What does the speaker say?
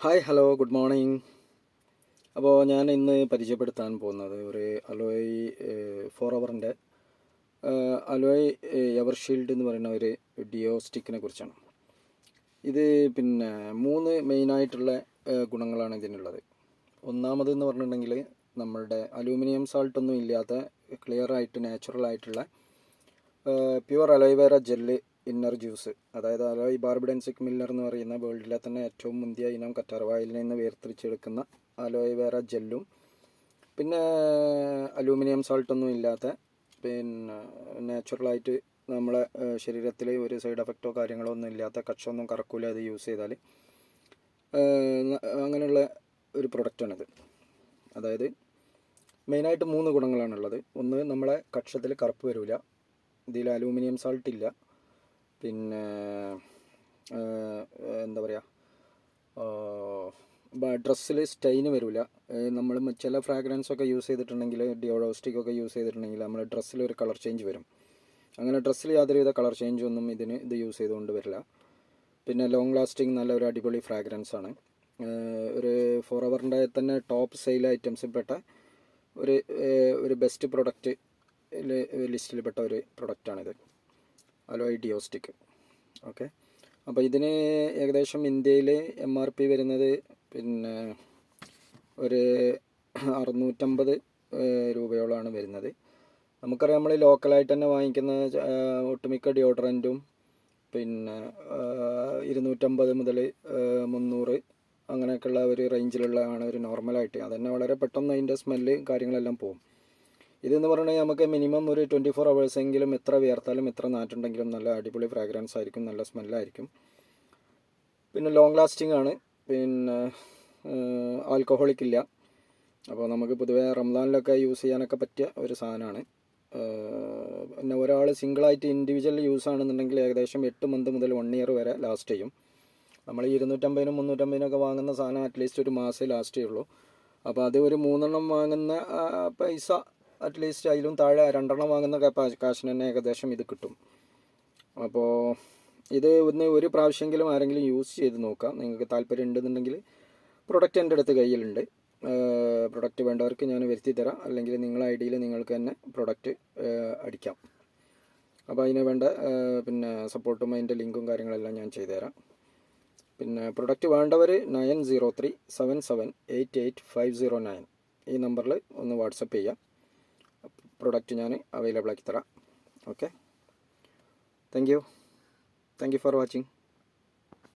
Hi hello good morning. അപ്പോൾ ഞാൻ ഇന്ന് പരിചയപ്പെടുത്താൻ പോകുന്നത് ഒരു അലോയ് 4 ഹവറിൻ്റെ അലോയ് എവർഷീൽഡ് എന്ന് പറയുന്ന ഒരു ഡിയോ സ്റ്റിക്കിനെ കുറിച്ചാണ്. ഇത് പിന്നെ 3 മെയിനായിട്ടുള്ള ഗുണങ്ങളാണ് ഇതിനുള്ളത്. ഒന്നാമതെന്ന് പറഞ്ഞിട്ടുണ്ടെങ്കിൽ നമ്മളുടെ അലൂമിനിയം സാൾട്ടൊന്നും ഇല്ലാത്ത ക്ലിയറായിട്ട് നാച്ചുറലായിട്ടുള്ള pure aloe vera gel inner juice, അതായത് അലോയ് ബാർബഡൻസിക് മില്ലർ എന്ന് പറയുന്ന വേൾഡിലെ തന്നെ ഏറ്റവും മുന്തിയ ഇനം കറ്റാർവാഴയിൽ നിന്ന് വേർതിരിച്ചെടുക്കുന്ന അലോവേര ജെല്ലും, പിന്നെ അലൂമിനിയം സാൾട്ടൊന്നും ഇല്ലാത്ത പിന്നെ നാച്ചുറലായിട്ട് നമ്മളെ ശരീരത്തിൽ ഒരു സൈഡ് എഫക്റ്റോ കാര്യങ്ങളോ ഒന്നും ഇല്ലാത്ത കക്ഷമൊന്നും കറക്കൂല അത് യൂസ് ചെയ്താൽ. അങ്ങനെയുള്ള ഒരു പ്രൊഡക്റ്റാണിത്. അതായത് മെയിനായിട്ട് 3 ഗുണങ്ങളാണുള്ളത്. ഒന്ന്, നമ്മളെ കക്ഷത്തിൽ കറുപ്പ് വരില്ല. ഇതിൽ അലൂമിനിയം സാൾട്ട് ഇല്ല. പിന്നെ എന്താ പറയുക, ഡ്രസ്സിൽ സ്റ്റെയിന് വരില്ല. നമ്മൾ ചില ഫ്രാഗ്രൻസൊക്കെ യൂസ് ചെയ്തിട്ടുണ്ടെങ്കിൽ, ഡിയോഡോ സ്റ്റിക്കൊക്കെ യൂസ് ചെയ്തിട്ടുണ്ടെങ്കിൽ നമ്മൾ ഡ്രസ്സിൽ ഒരു കളർ ചേഞ്ച് വരും. അങ്ങനെ ഡ്രസ്സിൽ യാതൊരുവിധ കളർ ചേഞ്ചൊന്നും ഇത് യൂസ് ചെയ്തുകൊണ്ട് വരില്ല. പിന്നെ ലോങ് ലാസ്റ്റിംഗ്, നല്ല ഒരു അടിപൊളി ഫ്രാഗ്രൻസാണ്. ഒരു 4 ഹവറിൻ്റെ തന്നെ ടോപ്പ് സെയിൽ ഐറ്റംസിൽ പെട്ട ഒരു ബെസ്റ്റ് പ്രൊഡക്റ്റ് ലിസ്റ്റിൽപ്പെട്ട ഒരു പ്രൊഡക്റ്റാണിത്, അലോയ് ഡിയോ സ്റ്റിക്ക്. ഓക്കെ, അപ്പോൾ ഇതിന് ഏകദേശം ഇന്ത്യയിൽ MRP വരുന്നത് പിന്നെ ഒരു 650 രൂപയോളമാണ് വരുന്നത്. നമുക്കറിയാം, നമ്മൾ ലോക്കലായിട്ട് തന്നെ വാങ്ങിക്കുന്ന ഒട്ടുമിക്ക ഡിയോഡ്രൻറ്റും പിന്നെ 250 മുതൽ 300 അങ്ങനെയൊക്കെയുള്ള ഒരു റേഞ്ചിലുള്ളതാണ് ഒരു നോർമലായിട്ട്. അതന്നെ വളരെ പെട്ടെന്ന് അതിൻ്റെ സ്മെല്ല് കാര്യങ്ങളെല്ലാം പോകും. ഇതെന്ന് പറഞ്ഞാൽ നമുക്ക് മിനിമം ഒരു 24 ഹവേഴ്സെങ്കിലും എത്ര വിയർത്താലും എത്ര നാറ്റുണ്ടെങ്കിലും നല്ല അടിപൊളി ഫ്രാഗ്രൻസ് ആയിരിക്കും, നല്ല സ്മെല്ലായിരിക്കും. പിന്നെ ലോങ് ലാസ്റ്റിംഗ് ആണ്. പിന്നെ ആൽക്കഹോളിക് ഇല്ല. അപ്പോൾ നമുക്ക് പൊതുവേ റംസാനിലൊക്കെ യൂസ് ചെയ്യാനൊക്കെ പറ്റിയ ഒരു സാധനമാണ്. പിന്നെ ഒരാൾ സിംഗിളായിട്ട് ഇൻഡിവിജ്വൽ യൂസ് ആണെന്നുണ്ടെങ്കിൽ ഏകദേശം 8 മന്ത് മുതൽ 1 ഇയർ വരെ ലാസ്റ്റ് ചെയ്യും. നമ്മൾ 250-നും 350-നൊക്കെ വാങ്ങുന്ന സാധനം അറ്റ്ലീസ്റ്റ് ഒരു മാസം ലാസ്റ്റ് ചെയ്യുള്ളൂ. അപ്പോൾ അത് ഒരു 3 എണ്ണം വാങ്ങുന്ന പൈസ അറ്റ്ലീസ്റ്റ് അതിലും താഴെ 2 എണ്ണം വാങ്ങുന്ന കാശിന് തന്നെ ഏകദേശം ഇത് കിട്ടും. അപ്പോൾ ഇത് ഒരു പ്രാവശ്യമെങ്കിലും ആരെങ്കിലും യൂസ് ചെയ്ത് നോക്കാം. നിങ്ങൾക്ക് താല്പര്യം ഉണ്ടെന്നുണ്ടെങ്കിൽ പ്രൊഡക്റ്റ് എൻ്റെ അടുത്ത് കയ്യിലുണ്ട്. പ്രൊഡക്റ്റ് വേണ്ടവർക്ക് ഞാൻ വരുത്തി തരാം, അല്ലെങ്കിൽ നിങ്ങളെ ഐഡിയിൽ നിങ്ങൾക്ക് തന്നെ പ്രൊഡക്റ്റ് അടിക്കാം. അപ്പോൾ അതിന് വേണ്ട പിന്നെ സപ്പോർട്ടും അതിൻ്റെ ലിങ്കും കാര്യങ്ങളെല്ലാം ഞാൻ ചെയ്തുതരാം. പിന്നെ പ്രൊഡക്റ്റ് വേണ്ടവർ 9037788509 ഈ നമ്പറിൽ ഒന്ന് വാട്സപ്പ് ചെയ്യാം. പ്രൊഡക്റ്റ് ഞാൻ അവൈലബിൾ ആക്കി തരാം. Okay, thank you for watching.